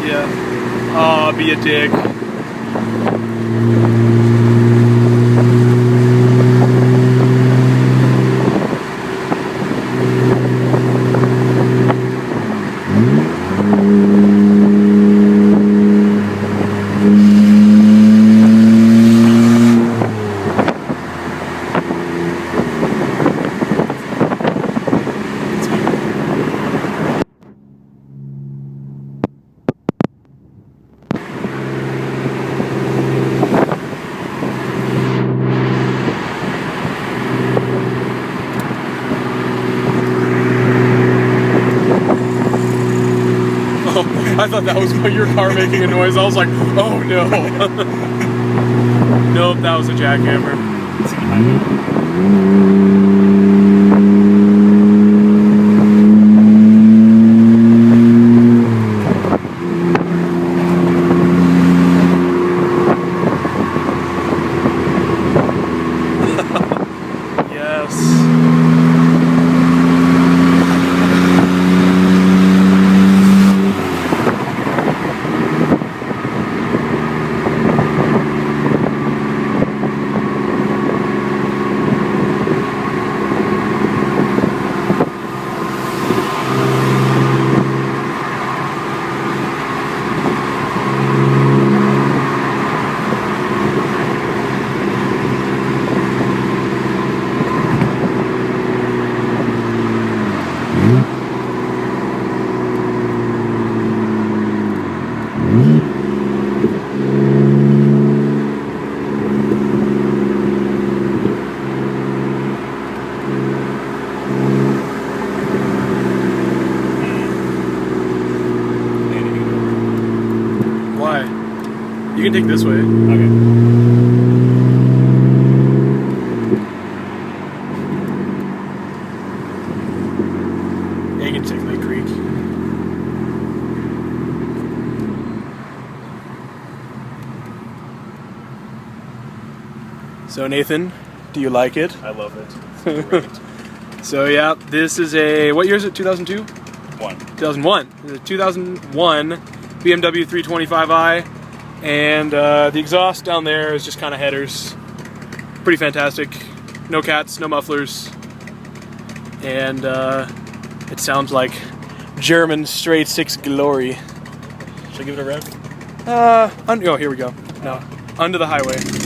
Yeah. Aw, be a dick. I thought that was your car making a noise. I was like, oh no. Nope, that was a jackhammer. Why? You can take this way. Okay. Yeah, you can take Lake Creek. So Nathan, do you like it? I love it. It's great. So yeah, this is a, what year is it? 2002? 2001. It's a 2001 BMW 325i, and the exhaust down there is just kind of headers. Pretty fantastic. No cats, no mufflers, and it sounds like German straight six glory. Should I give it a rev? Oh, here we go. No, under the highway.